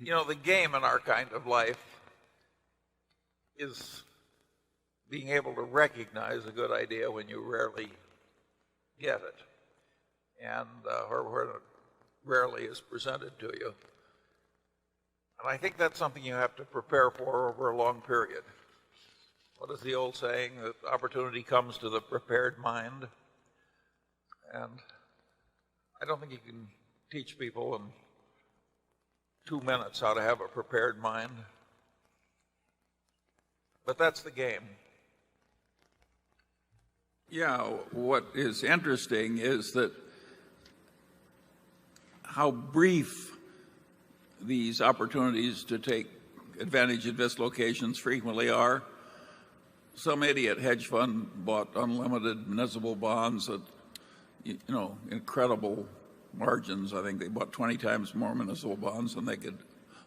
You know, the game in our kind of life is being able to recognize a good idea when you rarely get it, and or where it rarely is presented to you. And I think that's something you have to prepare for over a long period. What is the old saying? That opportunity comes to the prepared mind. And I don't think you can teach people in 2 minutes how to have a prepared mind. But that's the game. Yeah, what is interesting is that how brief these opportunities to take advantage of dislocations frequently are. Some idiot hedge fund bought unlimited municipal bonds at, incredible margins. I think they bought 20 times more municipal bonds than they could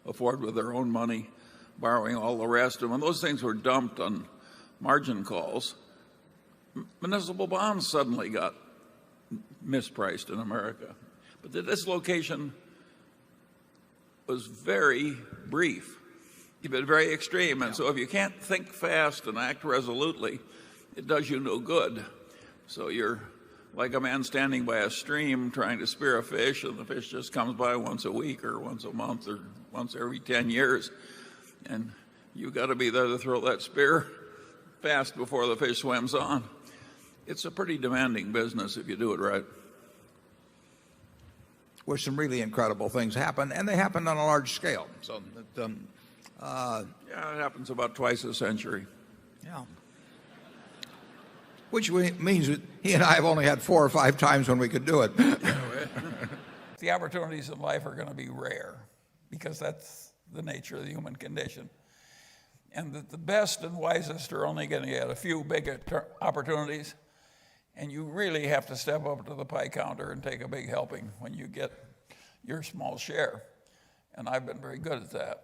afford with their own money, borrowing all the rest. And when those things were dumped on margin calls, municipal bonds suddenly got mispriced in America. But the dislocation was very brief, but very extreme. And so if you can't think fast and act resolutely, it does you no good. So you're like a man standing by a stream trying to spear a fish, and the fish just comes by once a week or once a month or once every 10 years. And you've got to be there to throw that spear fast before the fish swims on. It's a pretty demanding business if you do it right. Where some really incredible things happen, and they happen on a large scale. So, yeah, it happens about twice a century. Yeah. Which means that he and I have only had 4 or 5 times when we could do it. The opportunities in life are going to be rare because that's the nature of the human condition. And that the best and wisest are only going to get a few big opportunities. And you really have to step up to the pie counter and take a big helping when you get your small share. And I've been very good at that.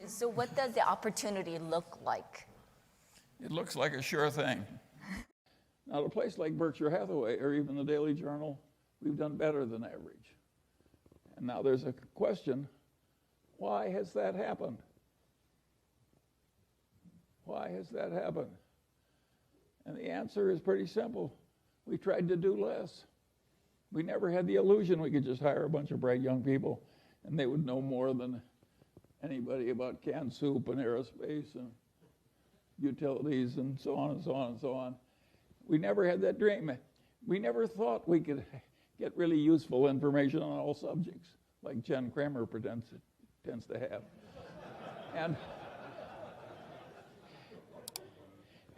So what does the opportunity look like? It looks like a sure thing. Now, at a place like Berkshire Hathaway or even the Daily Journal, we've done better than average. And now there's a question, why has that happened? Why has that happened? And the answer is pretty simple. We tried to do less. We never had the illusion we could just hire a bunch of bright young people and they would know more than anybody about canned soup and aerospace and utilities and so on and so on and so on. We never had that dream. We never thought we could get really useful information on all subjects, like Jen Kramer tends to have.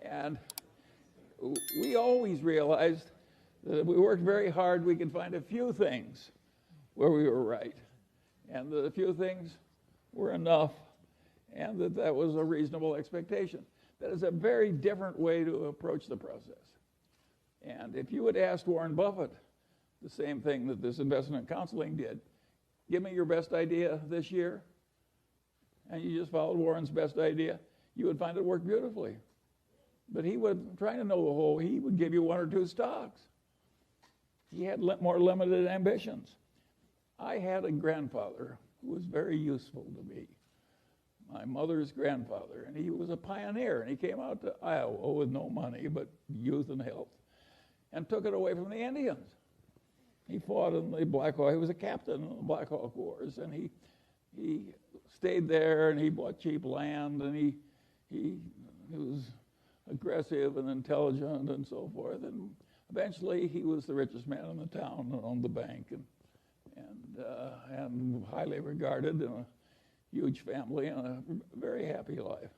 And we always realized that if we worked very hard, we could find a few things where we were right, and that a few things were enough, and that was a reasonable expectation. That is a very different way to approach the process. And if you had asked Warren Buffett the same thing that this investment counseling did, give me your best idea this year, and you just followed Warren's best idea, you would find it worked beautifully. But he would try to know the whole. He would give you 1 or 2 stocks. He had more limited ambitions. I had a grandfather who was very useful to me, my mother's grandfather, and he was a pioneer, and he came out to Iowa with no money but youth and health and took it away from the Indians. He fought in the Black Hawk. He was a captain in the Black Hawk Wars, and he stayed there, and he bought cheap land, and he was aggressive and intelligent and so forth. And eventually he was the richest man in the town and owned the bank and highly regarded in a huge family and a very happy life.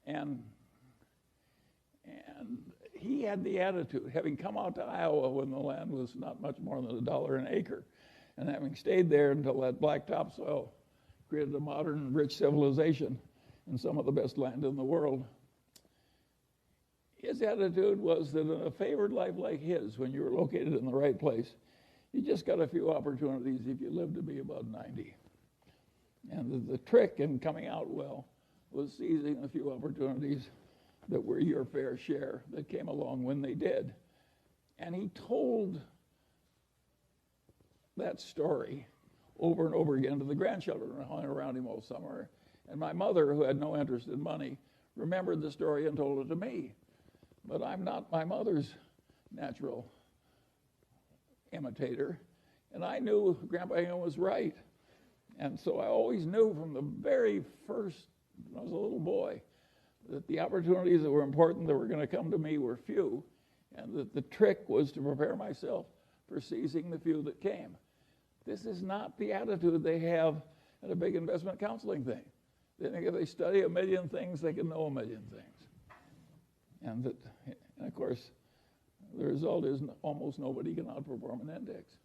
And he had the attitude, having come out to Iowa when the land was not much more than $1 an acre, and having stayed there until that black topsoil created a modern, rich civilization and some of the best land in the world. His attitude was that in a favored life like his, when you were located in the right place, you just got a few opportunities if you lived to be about 90. And the trick in coming out well was seizing a few opportunities that were your fair share that came along when they did. And he told that story over and over again to the grandchildren who hung around him all summer. And my mother, who had no interest in money, remembered the story and told it to me. But I'm not my mother's natural imitator. And I knew Grandpa Hingham was right. And so I always knew from the very first, when I was a little boy, that the opportunities that were important that were going to come to me were few, and that the trick was to prepare myself for seizing the few that came. This is not the attitude they have at a big investment counseling thing. They think if they study a million things, they can know a million things. And of course, the result is almost nobody can outperform an index.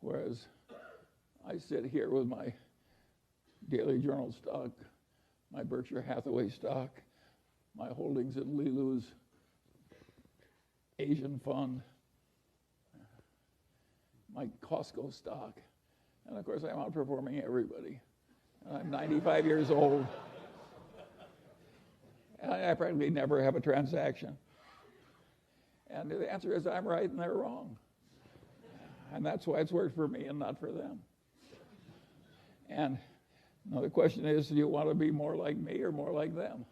Whereas I sit here with my Daily Journal stock, my Berkshire Hathaway stock, my holdings in Lilu's Asian fund, my Costco stock, and of course I'm outperforming everybody. And I'm 95 years old, and I practically never have a transaction. And the answer is I'm right and they're wrong. And that's why it's worked for me and not for them. And now the question is, do you want to be more like me or more like them?